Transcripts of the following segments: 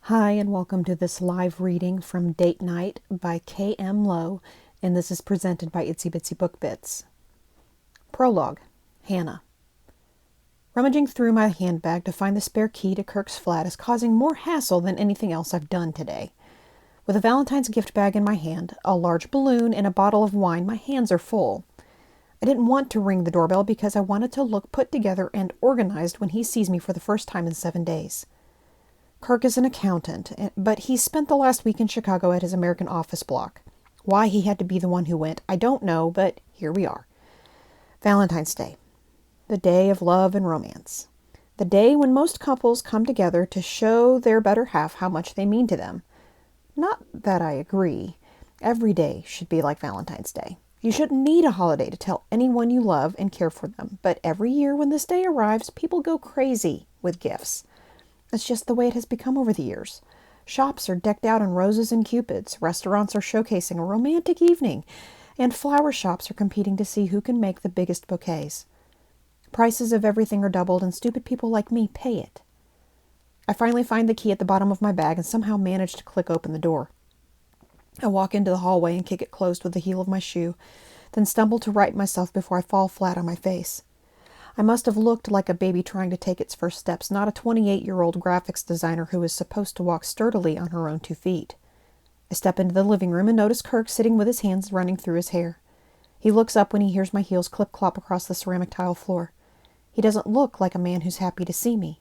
Hi, and welcome to this live reading from Date Night by K.M. Lowe, and this is presented by Itsy Bitsy Book Bits. Prologue. Hannah. Rummaging through my handbag to find the spare key to Kirk's flat is causing more hassle than anything else I've done today. With a Valentine's gift bag in my hand, a large balloon, and a bottle of wine, my hands are full. I didn't want to ring the doorbell because I wanted to look put together and organized when he sees me for the first time in 7 days. Kirk is an accountant, but he spent the last week in Chicago at his American office block. Why he had to be the one who went, I don't know, but here we are. Valentine's Day. The day of love and romance. The day when most couples come together to show their better half how much they mean to them. Not that I agree. Every day should be like Valentine's Day. You shouldn't need a holiday to tell anyone you love and care for them, but every year when this day arrives, people go crazy with gifts. It's just the way it has become over the years. Shops are decked out in roses and cupids, restaurants are showcasing a romantic evening, and flower shops are competing to see who can make the biggest bouquets. Prices of everything are doubled, and stupid people like me pay it. I finally find the key at the bottom of my bag and somehow manage to click open the door. I walk into the hallway and kick it closed with the heel of my shoe, then stumble to right myself before I fall flat on my face. I must have looked like a baby trying to take its first steps, not a 28-year-old graphics designer who is supposed to walk sturdily on her own 2 feet. I step into the living room and notice Kirk sitting with his hands running through his hair. He looks up when he hears my heels clip-clop across the ceramic tile floor. He doesn't look like a man who's happy to see me.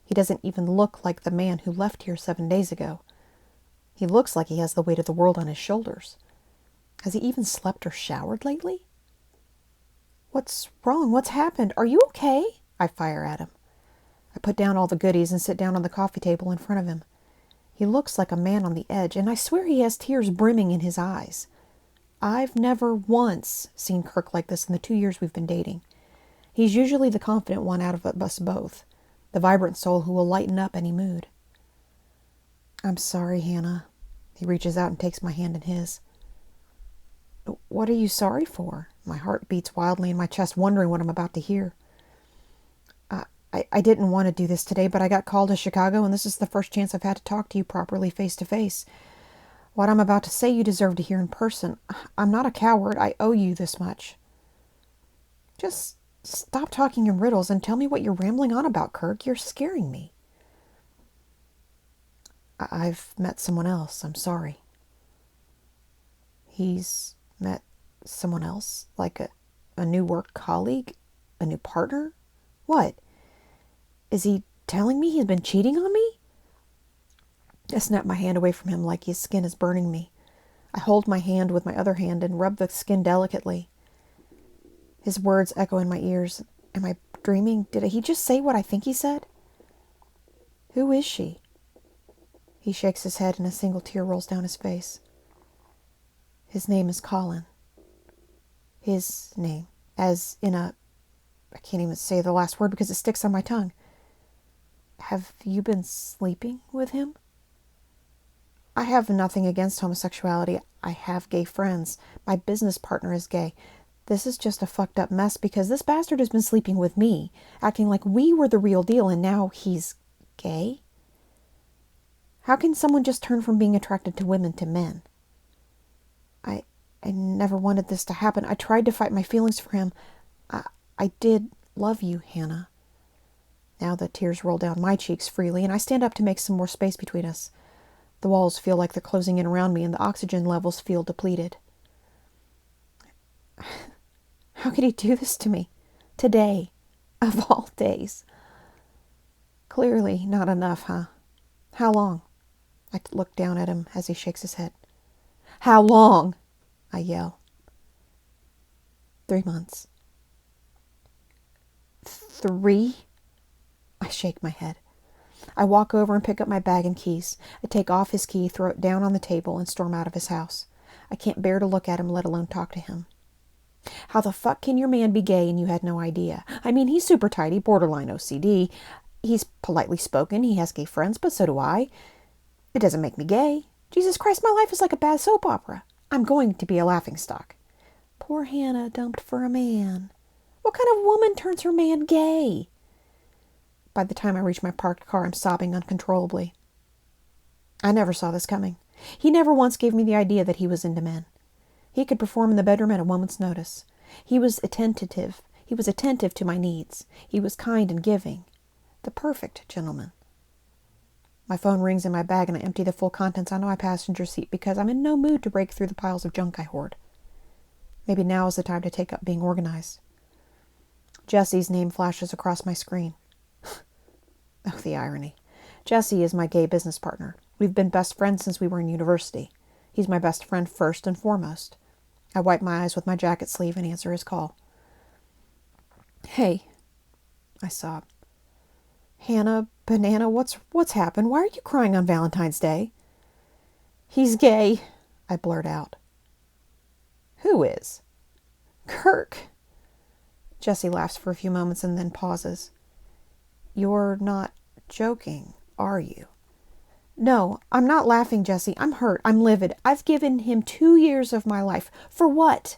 He doesn't even look like the man who left here 7 days ago. He looks like he has the weight of the world on his shoulders. Has he even slept or showered lately? What's wrong? What's happened? Are you okay? I fire at him. I put down all the goodies and sit down on the coffee table in front of him. He looks like a man on the edge, and I swear he has tears brimming in his eyes. I've never once seen Kirk like this in the 2 years we've been dating. He's usually the confident one out of us both, the vibrant soul who will lighten up any mood. I'm sorry, Hannah. He reaches out and takes my hand in his. What are you sorry for? My heart beats wildly in my chest, wondering what I'm about to hear. I didn't want to do this today, but I got called to Chicago, and this is the first chance I've had to talk to you properly face to face. What I'm about to say you deserve to hear in person. I'm not a coward. I owe you this much. Just stop talking in riddles and tell me what you're rambling on about, Kirk. You're scaring me. I've met someone else. I'm sorry. He's met someone else? Like a new work colleague? A new partner? What? Is he telling me he's been cheating on me? I snap my hand away from him like his skin is burning me. I hold my hand with my other hand and rub the skin delicately. His words echo in my ears. Am I dreaming? Did he just say what I think he said? Who is she? He shakes his head and a single tear rolls down his face. His name is Colin. His name. As in I can't even say the last word because it sticks on my tongue. Have you been sleeping with him? I have nothing against homosexuality. I have gay friends. My business partner is gay. This is just a fucked up mess because this bastard has been sleeping with me, acting like we were the real deal, and now he's gay? How can someone just turn from being attracted to women to men? I never wanted this to happen. I tried to fight my feelings for him. I did love you, Hannah. Now the tears roll down my cheeks freely, and I stand up to make some more space between us. The walls feel like they're closing in around me, and the oxygen levels feel depleted. How could he do this to me? Today, of all days. Clearly not enough, huh? How long? I look down at him as he shakes his head. How long? I yell. 3 months. 3? I shake my head. I walk over and pick up my bag and keys. I take off his key, throw it down on the table, and storm out of his house. I can't bear to look at him, let alone talk to him. How the fuck can your man be gay and you had no idea? I mean, he's super tidy, borderline OCD. He's politely spoken, he has gay friends, but so do I. It doesn't make me gay. Jesus Christ, my life is like a bad soap opera. I'm going to be a laughingstock. Poor Hannah dumped for a man. What kind of woman turns her man gay? By the time I reach my parked car, I'm sobbing uncontrollably. I never saw this coming. He never once gave me the idea that he was into men. He could perform in the bedroom at a moment's notice. He was attentive. He was attentive to my needs. He was kind and giving. The perfect gentleman. My phone rings in my bag and I empty the full contents onto my passenger seat because I'm in no mood to break through the piles of junk I hoard. Maybe now is the time to take up being organized. Jesse's name flashes across my screen. Oh, the irony. Jesse is my gay business partner. We've been best friends since we were in university. He's my best friend first and foremost. I wipe my eyes with my jacket sleeve and answer his call. Hey, I sob. Hannah, Banana, what's happened? Why are you crying on Valentine's Day? He's gay, I blurt out. Who is? Kirk. Jesse laughs for a few moments and then pauses. You're not joking, are you? No, I'm not laughing, Jesse. I'm hurt. I'm livid. I've given him 2 years of my life. For what?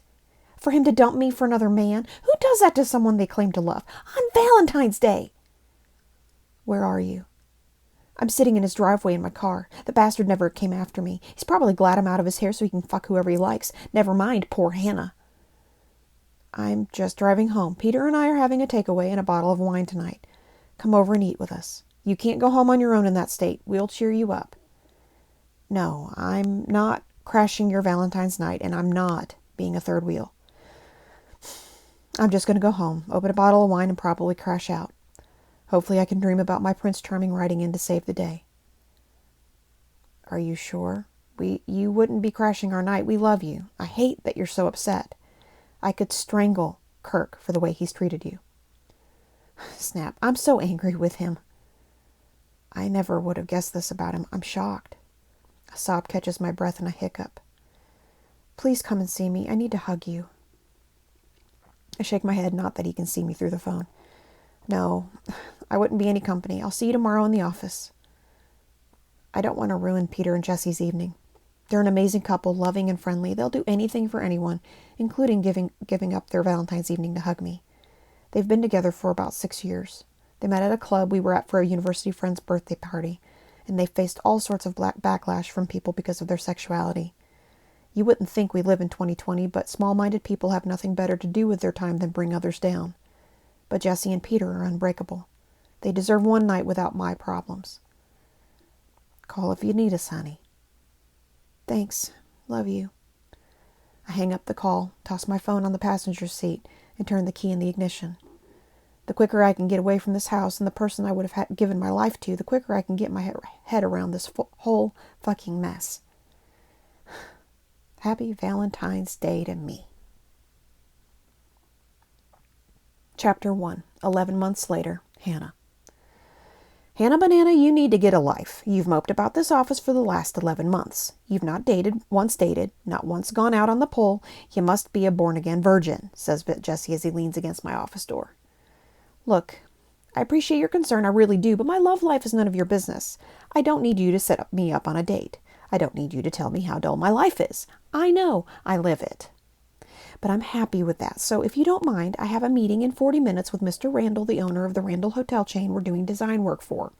For him to dump me for another man? Who does that to someone they claim to love? On Valentine's Day! Where are you? I'm sitting in his driveway in my car. The bastard never came after me. He's probably glad I'm out of his hair so he can fuck whoever he likes. Never mind poor Hannah. I'm just driving home. Peter and I are having a takeaway and a bottle of wine tonight. Come over and eat with us. You can't go home on your own in that state. We'll cheer you up. No, I'm not crashing your Valentine's night, and I'm not being a third wheel. I'm just going to go home, open a bottle of wine, and probably crash out. Hopefully I can dream about my Prince Charming riding in to save the day. Are you sure? You wouldn't be crashing our night. We love you. I hate that you're so upset. I could strangle Kirk for the way he's treated you. Snap. I'm so angry with him. I never would have guessed this about him. I'm shocked. A sob catches my breath and a hiccup. Please come and see me. I need to hug you. I shake my head, not that he can see me through the phone. No, I wouldn't be any company. I'll see you tomorrow in the office. I don't want to ruin Peter and Jesse's evening. They're an amazing couple, loving and friendly. They'll do anything for anyone, including giving up their Valentine's evening to hug me. They've been together for about 6 years. They met at a club we were at for a university friend's birthday party, and they faced all sorts of backlash from people because of their sexuality. You wouldn't think we live in 2020, but small-minded people have nothing better to do with their time than bring others down. But Jesse and Peter are unbreakable. They deserve one night without my problems. Call if you need us, honey. Thanks. Love you. I hang up the call, toss my phone on the passenger seat, and turn the key in the ignition. The quicker I can get away from this house and the person I would have given my life to, the quicker I can get my head around this whole fucking mess. Happy Valentine's Day to me. Chapter 1. 11 months later. Hannah. Hannah Banana, you need to get a life. You've moped about this office for the last 11 months. You've not once dated, not once gone out on the pole. You must be a born-again virgin, says Jesse as he leans against my office door. Look, I appreciate your concern, I really do, but my love life is none of your business. I don't need you to set me up on a date. I don't need you to tell me how dull my life is. I know, I live it. But I'm happy with that, so if you don't mind, I have a meeting in 40 minutes with Mr. Randall, the owner of the Randall Hotel chain we're doing design work for.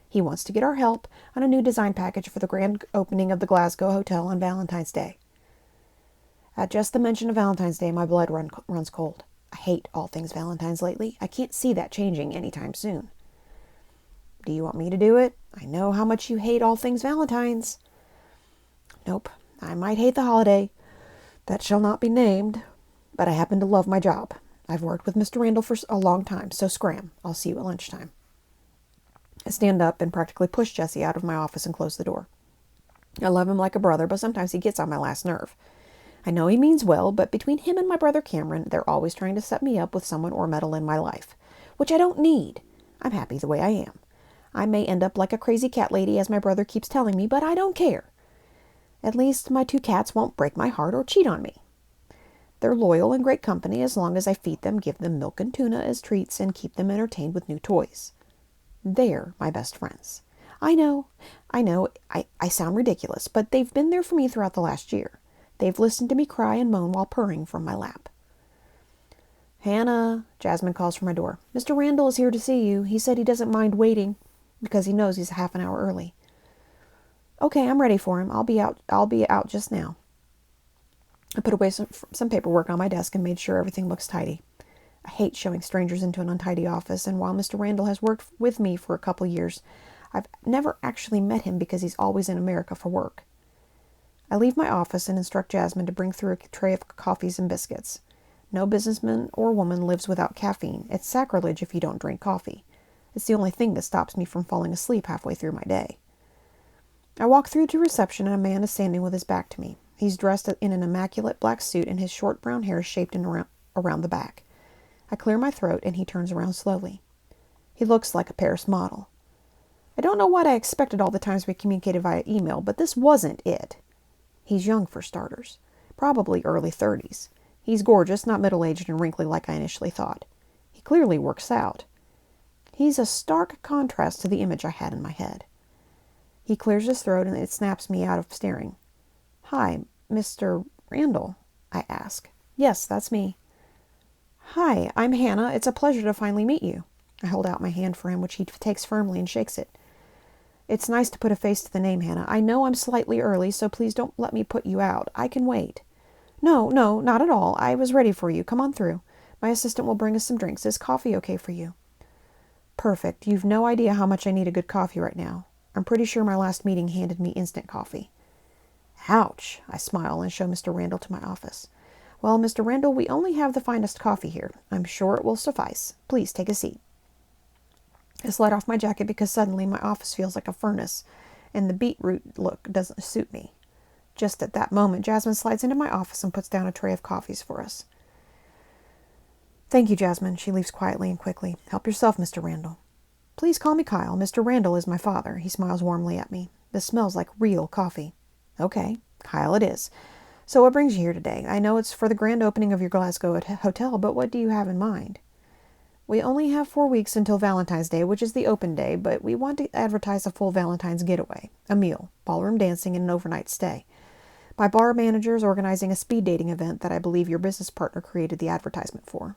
He wants to get our help on a new design package for the grand opening of the Glasgow Hotel on Valentine's Day. At just the mention of Valentine's Day, my blood runs cold. I hate all things Valentine's lately. I can't see that changing anytime soon. Do you want me to do it? I know how much you hate all things Valentine's. Nope, I might hate the holiday. That shall not be named, but I happen to love my job. I've worked with Mr. Randall for a long time, so scram. I'll see you at lunchtime. I stand up and practically push Jesse out of my office and close the door. I love him like a brother, but sometimes he gets on my last nerve. I know he means well, but between him and my brother Cameron, they're always trying to set me up with someone or meddle in my life, which I don't need. I'm happy the way I am. I may end up like a crazy cat lady, as my brother keeps telling me, but I don't care. At least my 2 cats won't break my heart or cheat on me. They're loyal and great company as long as I feed them, give them milk and tuna as treats, and keep them entertained with new toys. They're my best friends. I know, I sound ridiculous, but they've been there for me throughout the last year. They've listened to me cry and moan while purring from my lap. Hannah, Jasmine calls from my door. Mr. Randall is here to see you. He said he doesn't mind waiting because he knows he's a half an hour early. Okay, I'm ready for him. I'll be out just now. I put away some paperwork on my desk and made sure everything looks tidy. I hate showing strangers into an untidy office, and while Mr. Randall has worked with me for a couple years, I've never actually met him because he's always in America for work. I leave my office and instruct Jasmine to bring through a tray of coffees and biscuits. No businessman or woman lives without caffeine. It's sacrilege if you don't drink coffee. It's the only thing that stops me from falling asleep halfway through my day. I walk through to reception and a man is standing with his back to me. He's dressed in an immaculate black suit and his short brown hair is shaped around the back. I clear my throat and he turns around slowly. He looks like a Paris model. I don't know what I expected all the times we communicated via email, but this wasn't it. He's young for starters, probably early 30s. He's gorgeous, not middle-aged and wrinkly like I initially thought. He clearly works out. He's a stark contrast to the image I had in my head. He clears his throat and it snaps me out of staring. "Hi, Mr. Randall?" I ask. "Yes, that's me." "Hi, I'm Hannah. It's a pleasure to finally meet you." I hold out my hand for him, which he takes firmly and shakes it. "It's nice to put a face to the name, Hannah. I know I'm slightly early, so please don't let me put you out. I can wait." No, not at all. I was ready for you. Come on through. My assistant will bring us some drinks. Is coffee okay for you?" "Perfect. You've no idea how much I need a good coffee right now. I'm pretty sure my last meeting handed me instant coffee." "Ouch." I smile and show Mr. Randall to my office. "Well, Mr. Randall, we only have the finest coffee here. I'm sure it will suffice. Please take a seat." I slide off my jacket because suddenly my office feels like a furnace, and the beetroot look doesn't suit me. Just at that moment, Jasmine slides into my office and puts down a tray of coffees for us. "Thank you, Jasmine." She leaves quietly and quickly. "Help yourself, Mr. Randall." "Please call me Kyle. Mr. Randall is my father." He smiles warmly at me. "This smells like real coffee." "Okay, Kyle it is. So what brings you here today? I know it's for the grand opening of your Glasgow hotel, but what do you have in mind?" "We only have 4 weeks until Valentine's Day, which is the open day, but we want to advertise a full Valentine's getaway, a meal, ballroom dancing, and an overnight stay. My bar manager is organizing a speed dating event that I believe your business partner created the advertisement for."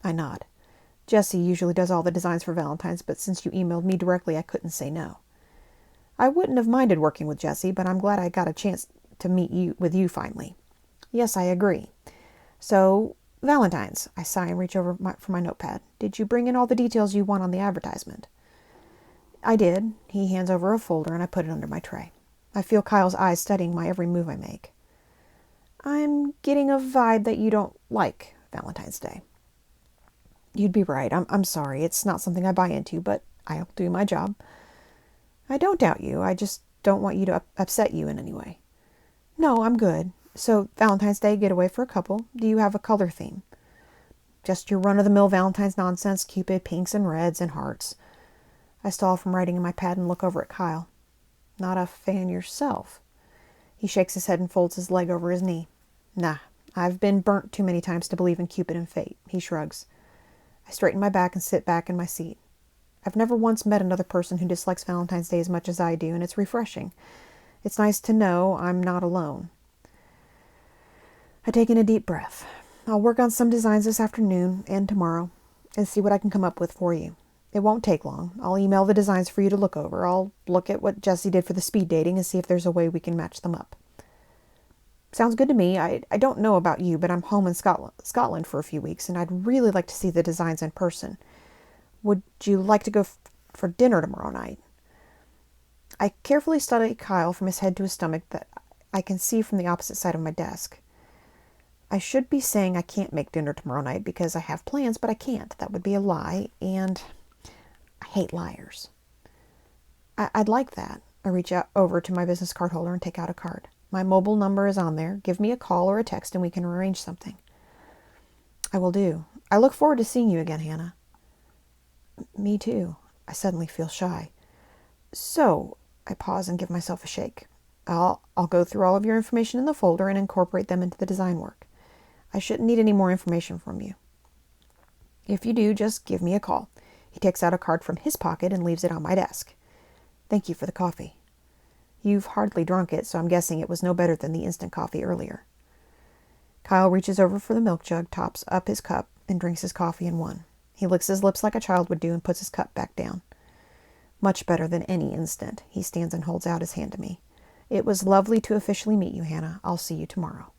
I nod. "Jessie usually does all the designs for Valentine's, but since you emailed me directly, I couldn't say no." "I wouldn't have minded working with Jessie, but I'm glad I got a chance to meet with you finally." "Yes, I agree. So, Valentine's." I sigh and reach over for my notepad. "Did you bring in all the details you want on the advertisement?" "I did." He hands over a folder and I put it under my tray. I feel Kyle's eyes studying my every move I make. "I'm getting a vibe that you don't like Valentine's Day." "You'd be right. I'm sorry. It's not something I buy into, but I'll do my job." "I don't doubt you. I just don't want you to upset you in any way." "No, I'm good. So, Valentine's Day getaway for a couple. Do you have a color theme?" "Just your run-of-the-mill Valentine's nonsense, Cupid, pinks and reds and hearts." I stall from writing in my pad and look over at Kyle. "Not a fan yourself?" He shakes his head and folds his leg over his knee. "Nah, I've been burnt too many times to believe in Cupid and fate." He shrugs. I straighten my back and sit back in my seat. I've never once met another person who dislikes Valentine's Day as much as I do, and it's refreshing. It's nice to know I'm not alone. I take in a deep breath. I'll work on some designs this afternoon and tomorrow and see what I can come up with for you. It won't take long. I'll email the designs for you to look over. I'll look at what Jessie did for the speed dating and see if there's a way we can match them up. Sounds good to me. I don't know about you, but I'm home in Scotland for a few weeks, and I'd really like to see the designs in person. Would you like to go for dinner tomorrow night? I carefully study Kyle from his head to his stomach that I can see from the opposite side of my desk. I should be saying I can't make dinner tomorrow night because I have plans, but I can't. That would be a lie, and I hate liars. I'd like that. I reach over to my business card holder and take out a card. My mobile number is on there. Give me a call or a text and we can arrange something. I will do. I look forward to seeing you again, Hannah. Me too. I suddenly feel shy. So, I pause and give myself a shake. I'll go through all of your information in the folder and incorporate them into the design work. I shouldn't need any more information from you. If you do, just give me a call. He takes out a card from his pocket and leaves it on my desk. Thank you for the coffee. You've hardly drunk it, so I'm guessing it was no better than the instant coffee earlier. Kyle reaches over for the milk jug, tops up his cup, and drinks his coffee in one. He licks his lips like a child would do and puts his cup back down. Much better than any instant. He stands and holds out his hand to me. It was lovely to officially meet you, Hannah. I'll see you tomorrow.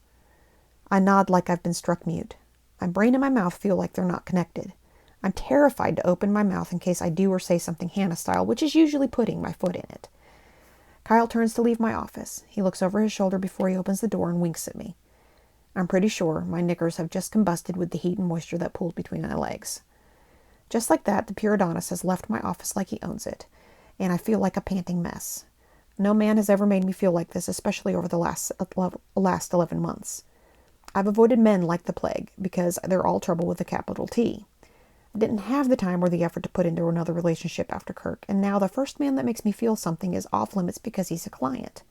I nod like I've been struck mute. My brain and my mouth feel like they're not connected. I'm terrified to open my mouth in case I do or say something Hannah style, which is usually putting my foot in it. Kyle turns to leave my office. He looks over his shoulder before he opens the door and winks at me. I'm pretty sure my knickers have just combusted with the heat and moisture that pooled between my legs. Just like that, the pure Adonis has left my office like he owns it, and I feel like a panting mess. No man has ever made me feel like this, especially over the last 11 months. I've avoided men like the plague, because they're all trouble with a capital T. I didn't have the time or the effort to put into another relationship after Kirk, and now the first man that makes me feel something is off limits because he's a client.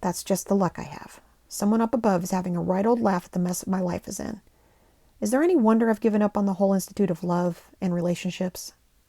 That's just the luck I have. Someone up above is having a right old laugh at the mess my life is in. Is there any wonder I've given up on the whole institute of love and relationships?